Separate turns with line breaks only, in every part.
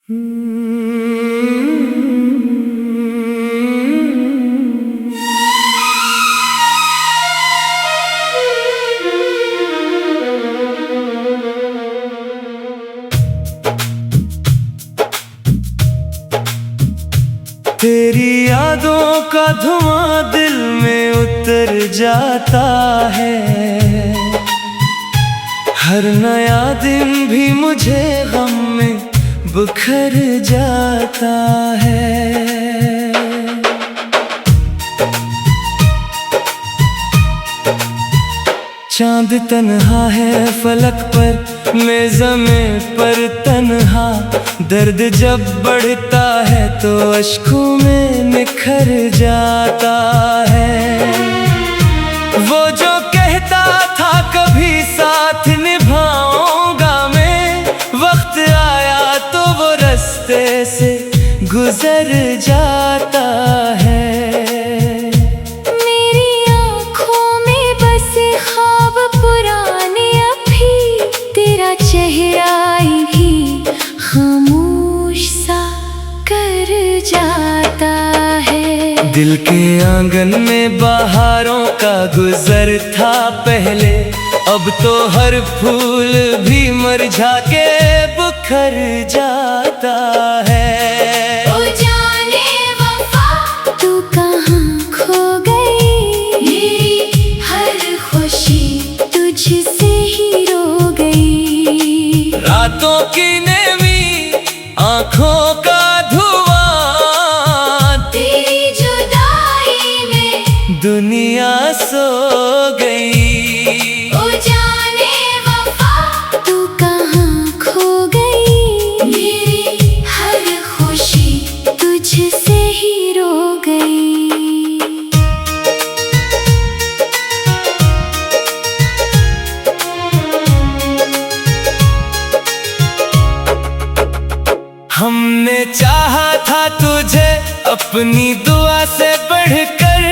तेरी यादों का धुआं दिल में उतर जाता है। हर नया दिन भी मुझे गम में बिखर जाता है। चांद तन्हा है फलक पर, मैं ज़मीं पर तन्हा। दर्द जब बढ़ता है तो अश्कों में निखर जाता है। वो जो कहता था कभी साथ निभाऊंगा मैं, वक्त आया तो वो रास्ते से गुजर जाता है।
चेहरा ही खामोश सा कर जाता है।
दिल के आंगन में बहारों का गुजर था पहले, अब तो हर फूल भी मुरझा के बिखर जाता है।
ओ जाने वफा तू कहाँ खो गई, मेरी हर खुशी तुझसे ही रो गई।
रातों की नेमी आँखों का धुआं,
तेरी जुदाई में
दुनिया सो गई।
ओ जाने वफा तू कहाँ खो गई, मेरी हर खुशी तुझसे ही रो गई।
हमने चाहा था तुझे अपनी दुआ से बढ़कर,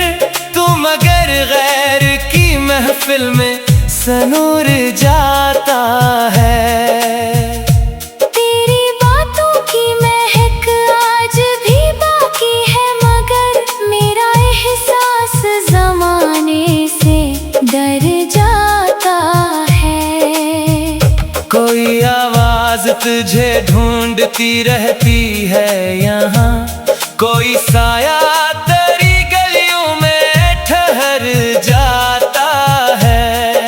तू मगर गैर की महफिल में सनूर जाता है।
तेरी बातों की महक आज भी बाकी है, मगर मेरा एहसास ज़माने से डर जाता है।
कोई आवाज तुझे ढूंढती रहती है यहाँ, कोई साया तेरी गलियों में ठहर जाता है।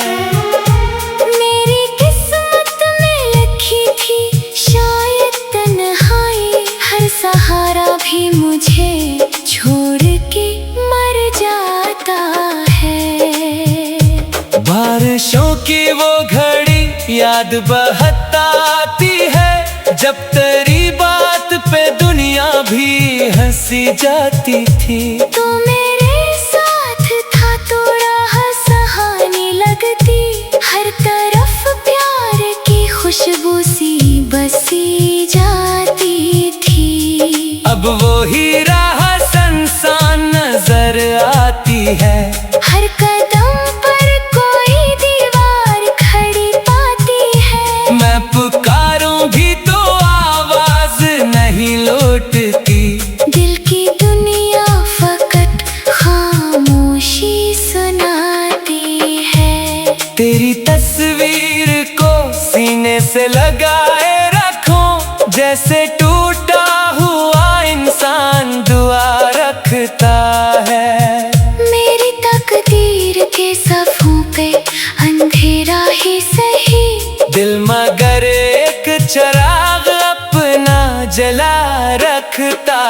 मेरी किस्मत में लिखी थी शायद तन्हाई, हर सहारा भी मुझे छोड़ के मर जाता है।
बारिशों की वो घड़ी याद बहताती है, जब तेरी बात पे दुनिया भी हंसी जाती थी।
तू मेरे साथ था तो राह सहानी लगती, हर तरफ प्यार की खुशबू सी बसी जाती थी।
अब वो ही राह संसान नजर आती है,
हर कदम पर कोई दीवार खड़ी पाती है।
मैं पुकारूं भी तो आवाज नहीं लौटती।
दिल की दुनिया फकत खामोशी सुनाती है।
तेरी तस्वीर को सीने से लगाए रखूं, जैसे टूटा हुआ इंसान दुआ रखता है।
मेरी तकदीर के सफ़ों पे अंधेरा ही सही,
दिल मगर एक चिराग अपना जला रखता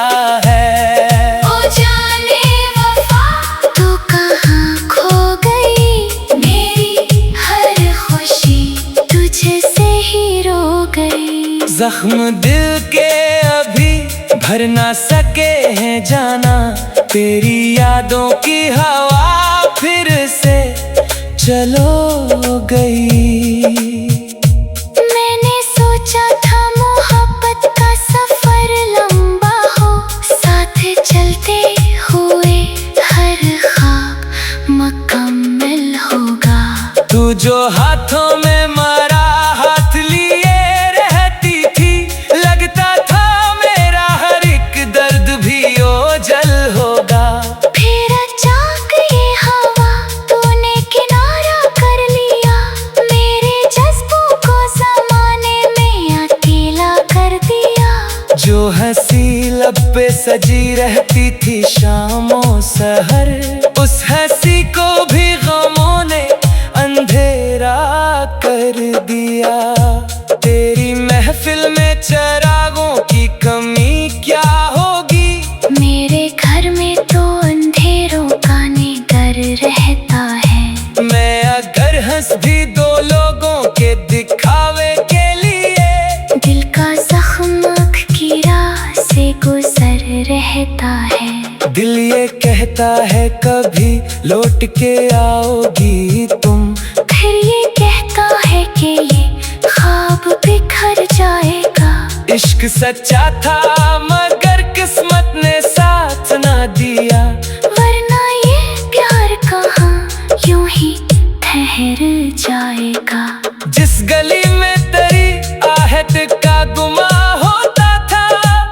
है।
ओ जाने वफा तू कहाँ खो गई, मेरी हर खुशी तुझसे ही रो गई।
जख्म दिल के अभी भर ना सके हैं जाना, तेरी यादों की हवा फिर से चलो गई।
मैंने सोचा था मोहब्बत का सफर लंबा हो, साथ चलते हुए हर ख्वाब मुकम्मल होगा।
तू जो हाथों में मरा हाथ लिए रहती थी, लगता था जो हंसी लब पे सजी रहती थी शामों सहर, उस हंसी को भी गमों ने अंधेरा कर दिया। तेरी महफिल में चरागों की कमी क्या होगी?
मेरे घर में तो अंधेरों का निगर रहता है।
मैं अगर हंस भी दो लोगों के दिखावे के लिए,
दिल का जख्म आँख की राह से गुजर रहता है।
दिल ये कहता है कभी लौट के आओगी तुम,
फिर ये कहता है कि ये ख्वाब बिखर जाएगा।
इश्क सच्चा था मगर किस्मत ने साथ ना दिया,
वरना ये प्यार कहाँ यूं ही ठहर जाएगा।
जिस गली में तेरी आहट का गुमा होता था,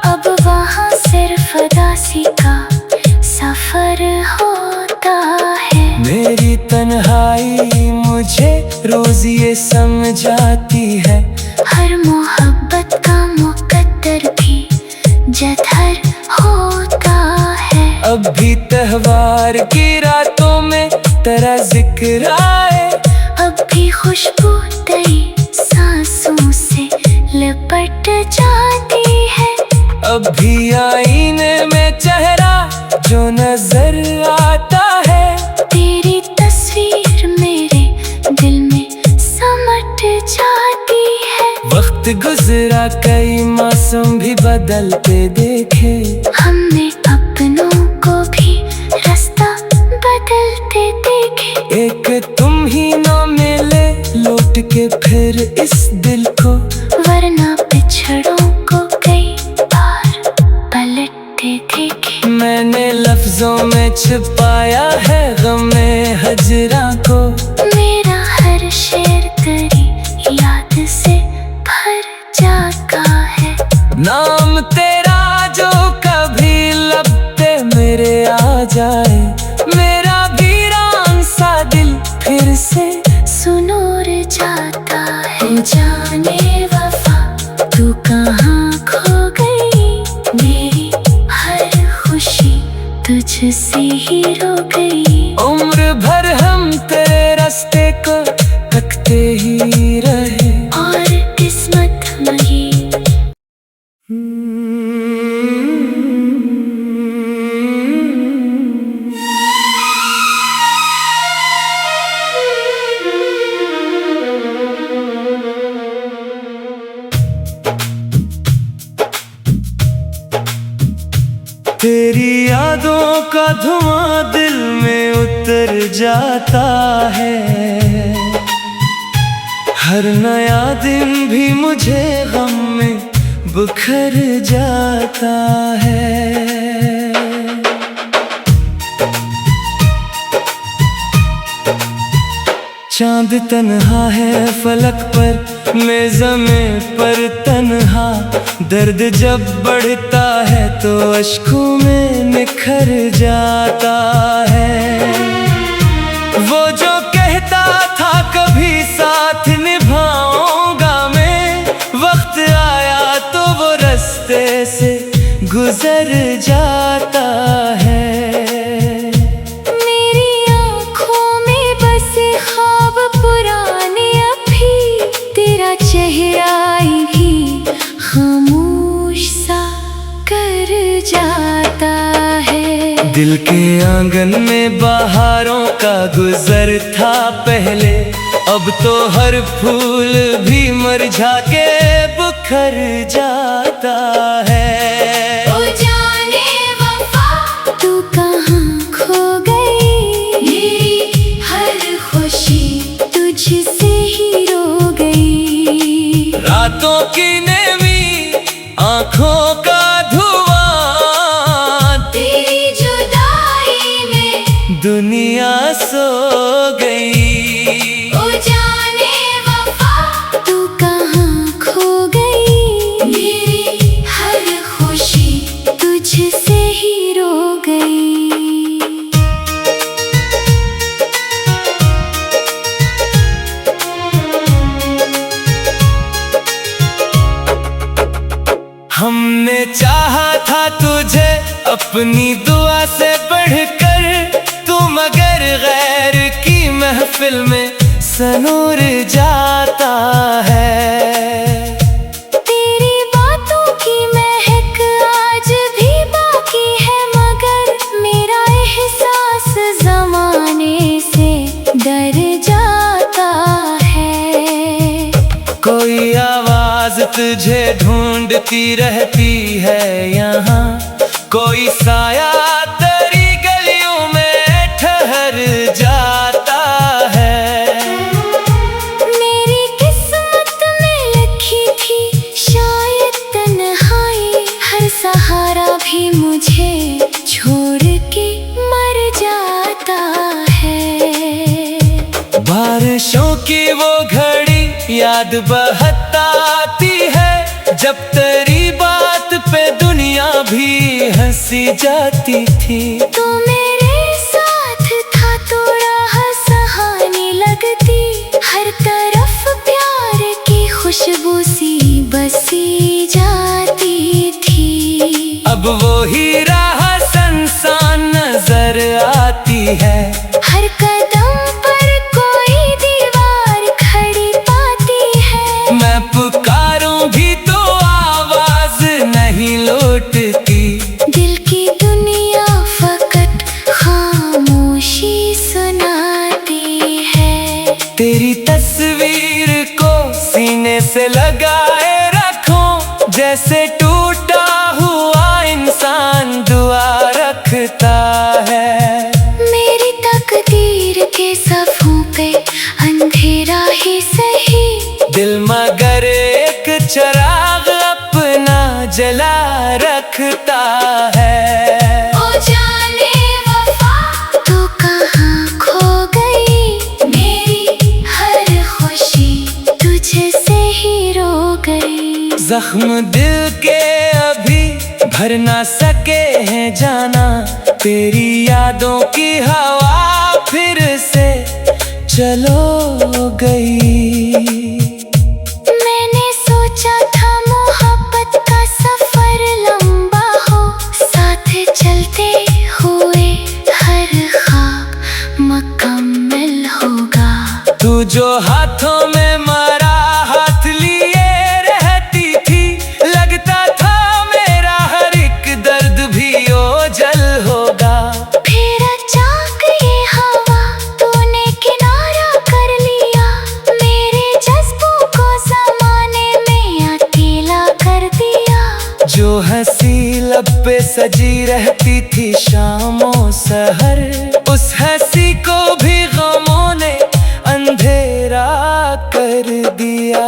अब वहाँ सिर्फ उदासी का सफर होता है।
मेरी तन्हाई मुझे रोज ये समझाती है,
हर मोहब्बत का मुकद्दर भी जधर होता है।
अब भी त्योहार की रातों में तेरा जिक्र आए,
अब भी खुशबू तेरी सांसों से लिपट जाती है।
अब भी आईने में चेहरा जो नजर आता है,
तेरी तस्वीर मेरे दिल में समट जाती है।
वक्त गुजरा कई मौसम भी बदलते देखे,
हमने अपनों को भी रास्ता बदलते देखे।
एक तुम ही न मिले लौट के फिर इस दिल को,
वरना पिछड़ों को कई बार पलटते देखे।
मैंने लफ्जों में छिपाया है गमे हजरा को,
मेरा हर शेर तेरी याद से भर जाता है।
नाम तेरा जो कभी लब पे मेरे आ जाए, मेरा वीरान सा दिल फिर से
सुनूर जाता है। जाने वफा तू कहाँ खो गई, मेरी हर खुशी तुझसे ही रो गई।
उम्र भर हम तेरे रास्ते को तकते ही रहे,
और किस्मत नहीं।
तेरी यादों का धुआं दिल में उतर जाता है, हर नया दिन भी मुझे गम में बुखर जाता है। चांद तन्हा है फलक पर, मैं ज़मीं पर तन्हा, दर्द जब बढ़ता है तो अश्कों में निखर जाता है। वो जो कहता था कभी साथ निभाऊंगा मैं, वक्त आया तो वो रास्ते से गुजर जाता है।
चेहरा भी खामोश सा कर जाता है।
दिल के आंगन में बहारों का गुजर था पहले, अब तो हर फूल भी मुरझा के बिखर जाता है।
ओ जाने वफा तू कहाँ खो गई, मेरी हर खुशी तुझसे ही रो गई।
रातों की नेमी आँखों का धुआं,
तेरी जुदाई में
दुनिया सो गई।
ओ जाने वफा तू कहाँ खो गई, मेरी हर खुशी तुझसे ही रो गई।
हमने चाहा था तुझे अपनी दुआ से बढ़कर, तू मगर गैर की महफिल में सनूर जाता है।
तेरी बातों की महक आज भी बाकी है, मगर मेरा एहसास ज़माने से डर जाता है।
कोई आवाज तुझे ढूंढती रहती है यहाँ, कोई साया तेरी गलियों में ठहर जाता है।
मेरी किस्मत में लिखी थी शायद तन्हाई, हर सहारा भी मुझे छोड़ के मर जाता है।
बारिशों की वो घड़ी याद बहताती है, जब तेरी बात पे दुनिया भी हंसी जाती थी।
तू मेरे साथ था थोड़ा हंसहानी लगती, हर तरफ प्यार की खुशबू सी बसी जाती थी।
अब वो ही राह संसान नजर आती है,
हर कदम पर कोई दीवार खड़ी पाती है।
मैं पुकारूं भी तो आवाज नहीं लौटती,
दिल की दुनिया फकत खामोशी सुनाती है।
तेरी तस्वीर को सीने से लगाए रखूं, जैसे टूटा हुआ इंसान दुआ रखता है।
मेरी तकदीर के सफ़ों पे अंधेरा ही सही,
दिल मगर एक चिराग अपना जला रखता है।
ओ जाने वफा तू कहाँ खो गई, मेरी हर खुशी तुझसे ही रो गई।
जख्म दिल के अभी भर ना सके हैं जाना, तेरी यादों की हवा फिर से चलो गई।
मैंने सोचा था मोहब्बत का सफर लंबा हो, साथ चलते हुए हर ख्वाब मुकम्मल होगा।
तू जो हाथों में मारा हाथ लिए रहती थी, लगता था मेरा हर एक दर्द भी ओझल होगा।
फिर अचानक ये हवा तूने किनारा कर लिया, मेरे जज्बों को ज़माने में अकेला कर दिया।
जो हंसी लब पे सजी रहती थी शामों सहर, उस हंसी को भी गमों ने अंधेरा कर दिया।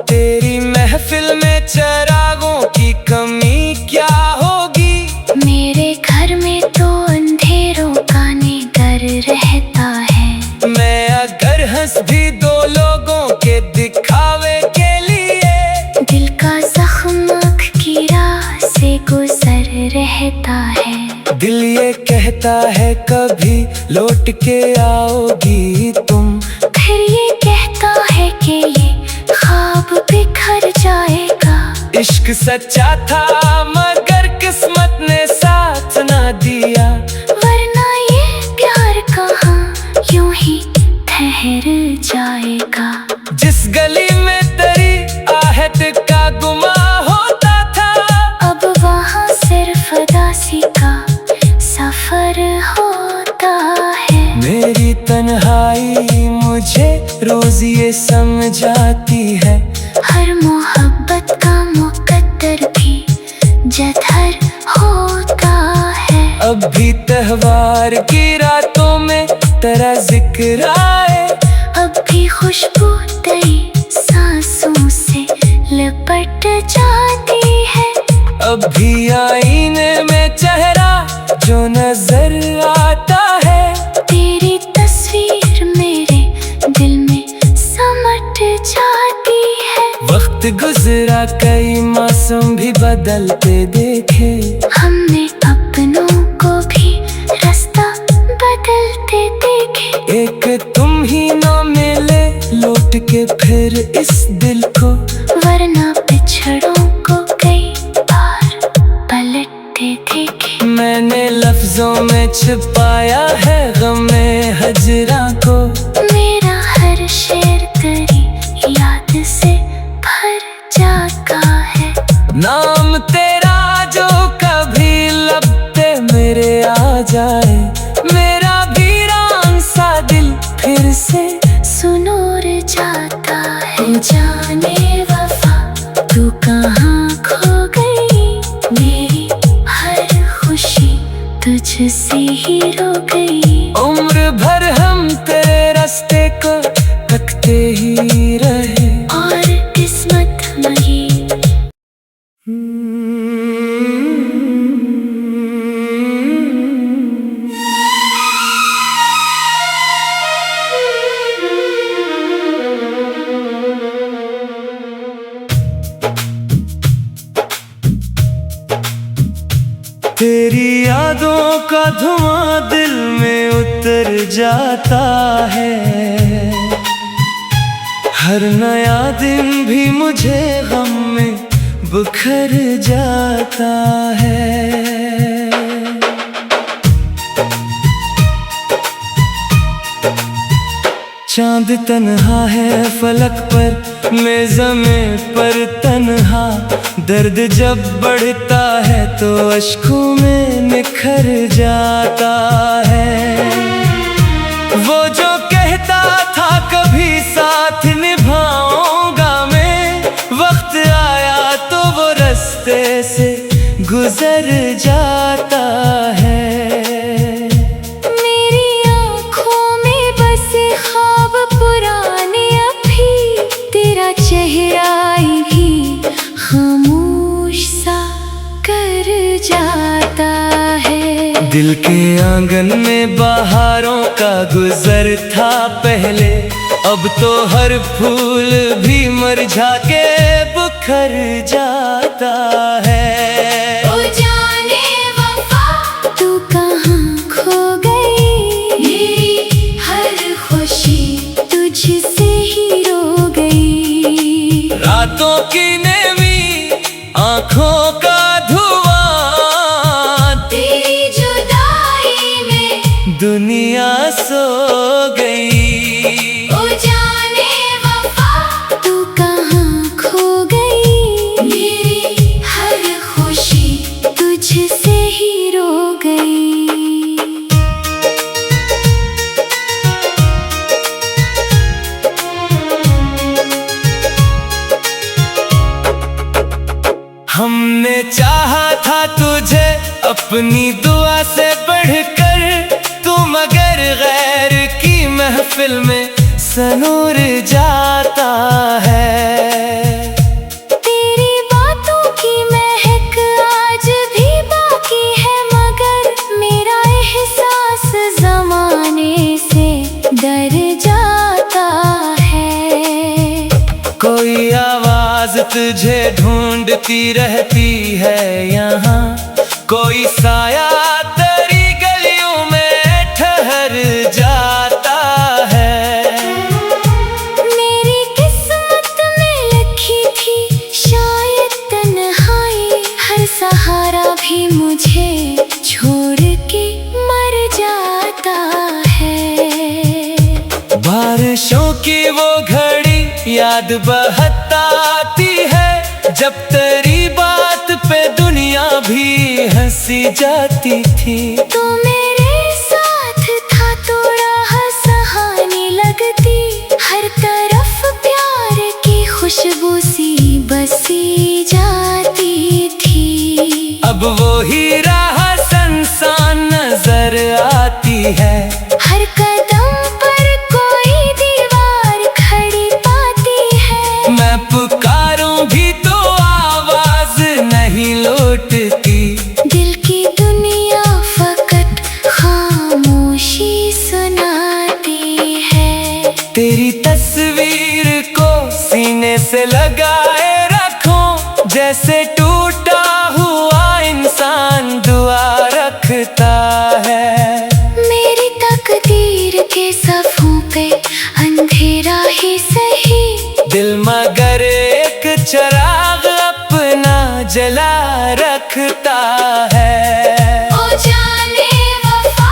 तेरी महफिल में चिरागों की कमी क्या होगी,
मेरे घर में तो अंधेरों का निडर रहता है।
मैं अगर हंस भी दो लोगों के दिखावे के लिए,
दिल का जख्म आँख की राह से गुजर रहता है।
दिल ये कहता है कभी लौट के आओगी तुम,
फिर ये कहता है कि ये ख्वाब बिखर जाएगा।
इश्क सच्चा था मगर किस्मत ने साथ ना दिया,
वरना ये प्यार कहाँ यूं ही ठहर जाएगा।
जिस गली में तेरी आहट का गुमा होता था,
अब वहाँ सिर्फ उदासी का सफर होता है।
मेरी तन्हाई मुझे रोज ये समझाती है,
हर मोहब्बत का मुकद्दर भी जधर होता है।
अब भी त्योहार की रातों में तेरा जिक्र आए,
अब भी खुशबू तेरी सांसों से लिपट जाती है।
अब भी आईने में चेहरा जो नजर आता है,
तेरी तस्वीर मेरे दिल में समट जाती है।
वक्त गुजरा कई मौसम भी बदलते देखे,
हमने अपनों को भी रास्ता बदलते देखे।
एक तुम ही ना मिले लौट के फिर इस दिल को,
वरना पिछड़ों को कई
छिपाया है गमे हजरा को।
मेरा हर शेर तेरी याद से भर जाता है।
नाम तेरा जो कभी लब पे मेरे आ जाए, मेरा वीरान सा दिल फिर से
सुनूर जाता है। जाने वफा तू कहाँ खो गई, मेरी हर खुशी तुझसे ही रो गई।
उम्र भर हम तेरे रास्ते को तकते ही रहे
और किस्मत नहीं।
तेरी यादों का धुआं दिल में उतर जाता है। हर नया दिन भी मुझे गम में बिखर जाता है। चांद तन्हा है फलक पर, मैं ज़मीं पर तन्हा। दर्द जब बढ़ता है तो अश्कों में निखर जाता है। वो जो कहता था कभी साथ निभाऊंगा मैं, वक्त आया तो वो रास्ते से गुजर जाता है। दिल के आंगन में बहारों का गुजर था पहले, अब तो हर फूल भी मुरझा के बिखर जाता है।
ओ जाने वफा तू कहाँ खो गई, मेरी हर खुशी तुझसे ही रो गई।
रातों की नेवी आँखों का दुनिया सो गई।
ओ जाने वफा तू कहाँ खो गई, मेरी हर खुशी तुझसे ही रो गई। हमने चाहा था तुझे अपनी दुआ से बढ़कर, मगर गैर की महफिल में सनूर जाता है। तेरी बातों की महक आज भी बाकी है, मगर मेरा एहसास ज़माने से डर जाता है।
कोई आवाज तुझे ढूंढती रहती है यहाँ, कोई साया तेरी गलियों में ठहर जाता है।
मेरी किस्मत में लिखी थी शायद तन्हाई, हर सहारा भी मुझे छोड़ के मर जाता है।
बारिशों की वो घड़ी याद बहताती है, जब तेरी बात पे दुनिया भी हंसी जाती थी।
तू मेरे साथ था तो राह सहानी लगती, हर तरफ प्यार की खुशबू सी बसी जाती थी।
अब वो ही राह संसान नजर आती है,
हर कदम पर कोई दीवार खड़ी पाती है।
मैं पुकारूं भी तो आवाज नहीं लौटती,
दिल की दुनिया फकत खामोशी सुनाती है।
तेरी तस्वीर को सीने से लगाए रखूं, जैसे टूटा हुआ इंसान दुआ रखता है।
मेरी तकदीर के सफ़ों पे अंधेरा ही सही,
दिल मगर एक चिराग अपना जला रखता है।
ओ जाने वफा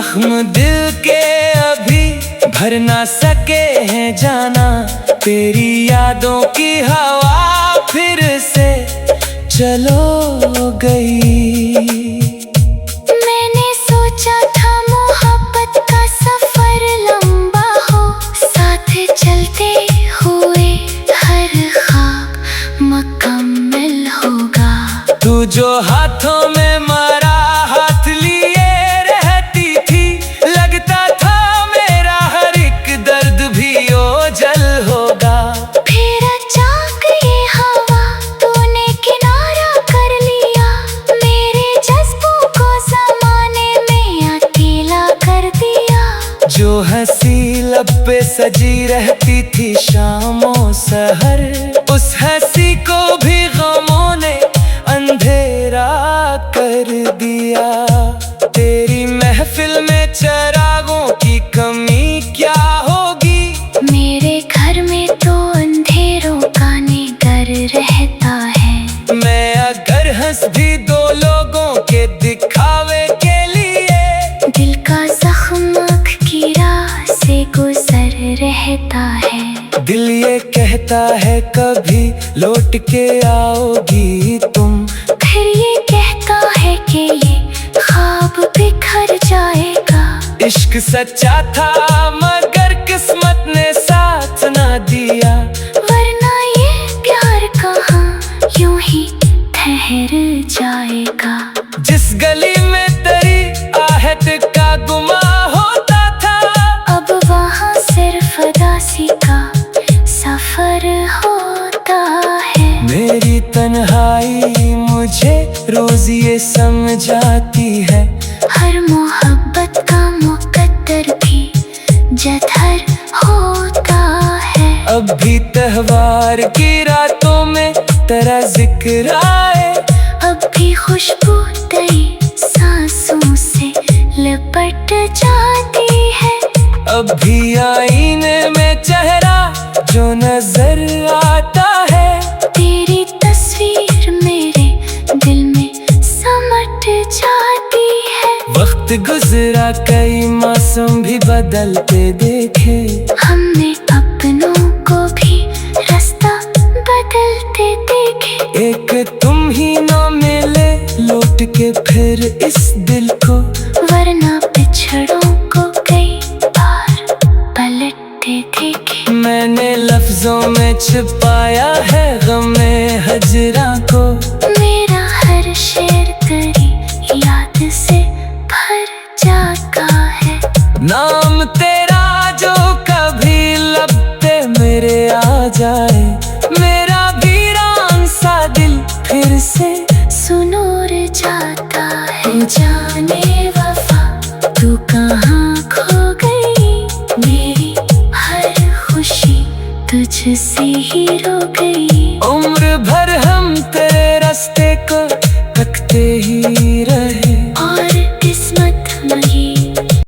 जख्म दिल के अभी भर ना सके हैं जाना, तेरी यादों की हवा फिर से चलो गई।
मैंने सोचा था मोहब्बत का सफर लंबा हो, साथ चलते हुए हर ख्वाब मुकम्मल होगा।
तू जो हाथों में मरा हाथ लिए रहती थी, लगता था मेरा हर एक दर्द भी ओझल होगा।
फिर अचानक ये हवा तूने किनारा कर लिया, मेरे जज्बों को ज़माने में अकेला कर दिया।
जो हंसी लब पे सजी रहती थी शामों सहर, उस हंसी को भी गमों ने अंधेरा कर दिया। तेरी महफिल में चिरागों की कमी क्या होगी,
मेरे घर में तो अंधेरों का निगर रहता है।
मैं अगर हंस भी दो लोगों के दिखावे के लिए,
दिल का जख्म आँख की राह से गुजर रहता है।
दिल ये कहता है कभी लौट के आओगी तुम,
फिर ये कहता है कि ये ख्वाब बिखर जाएगा।
इश्क सच्चा था मगर किस्मत ने साथ ना दिया,
वरना ये प्यार कहाँ यूं ही ठहर जाएगा।
जिस गली में तेरी आहट का गुमा होता था,
अब वहाँ सिर्फ उदासी का सफर होता है।
मेरी तन्हाई मुझे रोज ये समझाती है,
हर मोहब्बत का मुकद्दर भी जधर होता है।
अब भी त्योहार की रातों में तेरा जिक्र आए,
अब भी खुशबू तेरी सांसों से लिपट जाती है।
अब भी आईने में चेहरा जो नजर आता है,
तेरी तस्वीर मेरे दिल में समट जाती है।
वक्त गुजरा कई मौसम भी बदलते देखे,
हमने अपनों को भी रास्ता बदलते देखे।
एक तुम ही न मिले लौट के फिर इस दिल को,
वरना पिछड़ों को कई बार पलटते देखे।
मैंने लफ्जों में छिपाया है गमे हजरा को,
मेरा हर शेर तेरी याद से भर जाता है।
नाम तेरा जो कभी लब पे मेरे आ जाए, मेरा वीरान सा दिल फिर से
सुनूर जाता है। जाने वफा तू कहाँ खो गई, मेरी हर खुशी तुझसे ही